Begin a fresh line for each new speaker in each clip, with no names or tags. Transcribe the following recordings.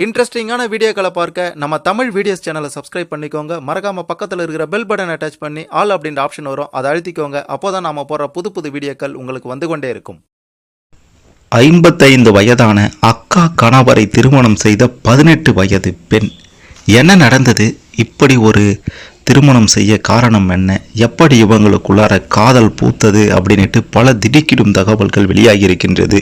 இன்ட்ரெஸ்டிங்கான வீடியோக்களை பார்க்க நம்ம தமிழ் வீடியோஸ் சேனலை சப்ஸ்கிரைப் பண்ணிக்கோங்க. மறக்காம பக்கத்தில் இருக்கிற பெல் பட்டனை டச் பண்ணி ஆல் அப்படின்ற ஆப்ஷன் வரும், அதை அழுத்திக்கோங்க. அப்போதான் நாம போற புது புது வீடியோக்கள் உங்களுக்கு வந்து கொண்டே இருக்கும்.
55 வயதான அக்கா கணவரை திருமணம் செய்த 18 வயது பெண். என்ன நடந்தது? இப்படி ஒரு திருமணம் செய்ய காரணம் என்ன? எப்படி இவங்களுக்குள்ளார காதல் பூத்தது அப்படின்ட்டு பல திடுக்கிடும் தகவல்கள் வெளியாகி இருக்கின்றது.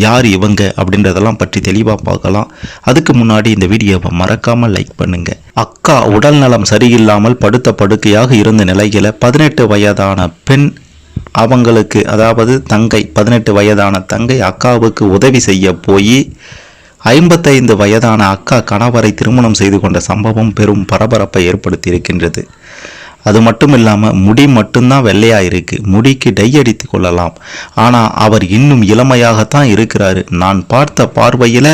யார் இவங்க அப்படின்றதெல்லாம் பற்றி தெளிவாக பார்க்கலாம். அதுக்கு முன்னாடி இந்த வீடியோவை மறக்காமல் லைக் பண்ணுங்க. அக்கா உடல் நலம் சரியில்லாமல் படுத்த படுக்கையாக இருந்த நிலையில 18 வயதான பெண் அவங்களுக்கு, அதாவது தங்கை, 18 வயதான தங்கை அக்காவுக்கு உதவி செய்ய போய் 55 வயதான அக்கா கணவரை திருமணம் செய்து கொண்ட சம்பவம் பெரும் பரபரப்பை ஏற்படுத்தி இருக்கின்றது. அது மட்டும் இல்லாமல் முடி மட்டும்தான் வெள்ளையாக இருக்குது. முடிக்கு டை அடித்து கொள்ளலாம். ஆனால் அவர் இன்னும் இளமையாகத்தான் இருக்கிறாரு. நான் பார்த்த பார்வையில்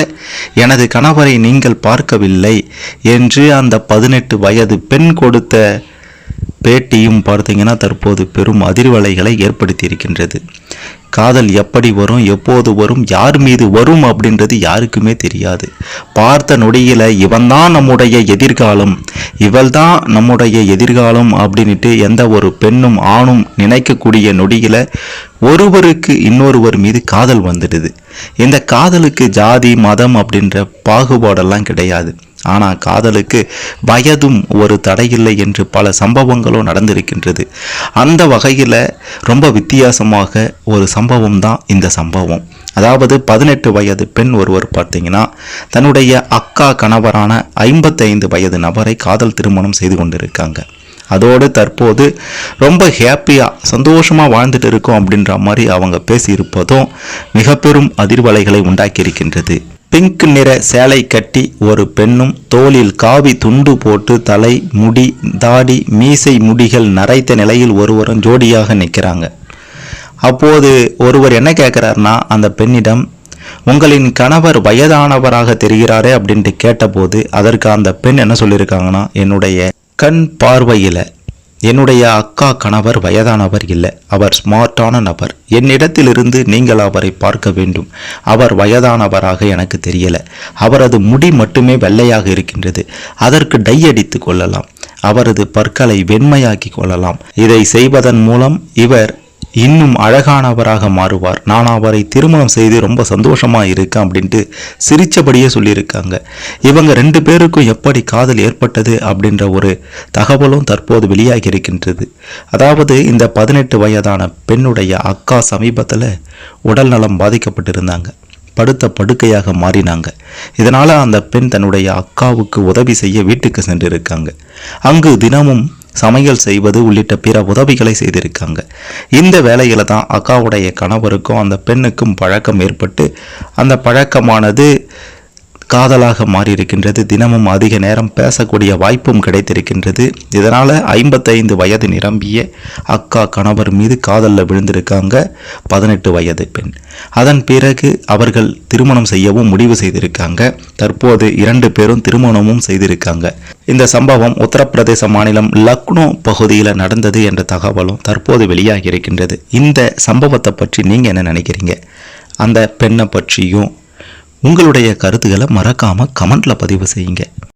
எனது கணவரை நீங்கள் பார்க்கவில்லை என்று அந்த 18 வயது பெண் கொடுத்த பேட்டியும் பார்த்தீங்கன்னா தற்போது பெரும் அதிர்வலைகளை ஏற்படுத்தி இருக்கின்றது. காதல் எப்படி வரும், எப்போது வரும், யார் மீது வரும் அப்படின்றது யாருக்குமே தெரியாது. பார்த்த நொடியில் இவன்தான் நம்முடைய எதிர்காலம், இவள்தான் நம்முடைய எதிர்காலம் அப்படின்ட்டு எந்த ஒரு பெண்ணும் ஆணும் நினைக்கக்கூடிய நொடியில் ஒருவருக்கு இன்னொருவர் மீது காதல் வந்துடுது. இந்த காதலுக்கு ஜாதி மதம் அப்படின்ற பாகுபாடெல்லாம் கிடையாது. ஆனால் காதலுக்கு வயதும் ஒரு தடையில்லை என்று பல சம்பவங்களும் நடந்திருக்கின்றது. அந்த வகையில் ரொம்ப வித்தியாசமாக ஒரு சம்பவம் தான் இந்த சம்பவம். அதாவது 18 வயது பெண் ஒருவர் பார்த்தீங்கன்னா தன்னுடைய அக்கா கணவரான 55 வயது நபரை காதல் திருமணம் செய்து கொண்டிருக்காங்க. அதோடு தற்போது ரொம்ப ஹாப்பியாக சந்தோஷமாக வாழ்ந்துட்டு இருக்கோம் அப்படின்ற மாதிரி அவங்க பேசியிருப்பதும் மிக பெரும் அதிர்வலைகளை உண்டாக்கியிருக்கின்றது. பிங்க் நிற சேலை கட்டி ஒரு பெண்ணும் தோளில் காவி துண்டு போட்டு தலை, முடி, தாடி, மீசை முடிகள் நரைத்த நிலையில் ஒருவரும் ஜோடியாக நிற்கிறாங்க. அப்போது ஒருவர் என்ன கேட்குறாருன்னா அந்த பெண்ணிடம், உங்களின் கணவர் வயதானவராக தெரிகிறாரே அப்படின்ட்டு கேட்டபோது அதற்கு அந்த பெண் என்ன சொல்லியிருக்காங்கன்னா, என்னுடைய கண் பார்வையில் என்னுடைய அக்கா கணவர் வயதானவர் இல்லை, அவர் ஸ்மார்ட்டான நபர். என்னிடத்திலிருந்து நீங்கள் அவரை பார்க்க வேண்டும். அவர் வயதானவராக எனக்கு தெரியலை. அவரது முடி மட்டுமே வெள்ளையாக இருக்கின்றது. அதற்கு டை அடித்து கொள்ளலாம். அவரது பற்களை வெண்மையாக்கி கொள்ளலாம். இதை செய்வதன் மூலம் இவர் இன்னும் அழகானவராக மாறுவார். நான் அவரை திருமணம் செய்து ரொம்ப சந்தோஷமாக இருக்கேன் அப்படின்ட்டு சிரித்தபடியே சொல்லியிருக்காங்க. இவங்க 2 பேருக்கும் எப்படி காதல் ஏற்பட்டது அப்படின்ற ஒரு தகவலும் தற்போது வெளியாகி இருக்கின்றது. அதாவது இந்த 18 வயதான பெண்ணுடைய அக்கா சமீபத்தில் உடல் நலம் பாதிக்கப்பட்டிருந்தாங்க. படுத்த படுக்கையாக மாறினாங்க. இதனால் அந்த பெண் தன்னுடைய அக்காவுக்கு உதவி செய்ய வீட்டுக்கு சென்றிருக்காங்க. அங்கு தினமும் சமையல் செய்வது உள்ளிட்ட பிற உதவிகளை செய்திருக்காங்க. இந்த வேளையில தான் அக்காவுடைய கணவருக்கும் அந்த பெண்ணுக்கும் பழக்கம் ஏற்பட்டு அந்த பழக்கமானது காதலாக மாறியிருக்கின்றது. தினமும் அதிக நேரம் பேசக்கூடிய வாய்ப்பும் கிடைத்திருக்கின்றது. இதனால் 55 வயது நிரம்பிய அக்கா கணவர் மீது காதலில் விழுந்திருக்காங்க 18 வயது பெண். அதன் பிறகு அவர்கள் திருமணம் செய்யவும் முடிவு செய்திருக்காங்க. தற்போது 2 பேரும் திருமணமும் செய்திருக்காங்க. இந்த சம்பவம் உத்தரப்பிரதேச மாநிலம் லக்னோ பகுதியில் நடந்தது என்ற தகவலும் தற்போது வெளியாகி இருக்கின்றது. இந்த சம்பவத்தை பற்றி நீங்கள் என்ன நினைக்கிறீங்க? அந்த பெண்ணை பற்றியும் உங்களுடைய கருத்துக்களை மறக்காமல் கமெண்ட்டில் பதிவு செய்யுங்க.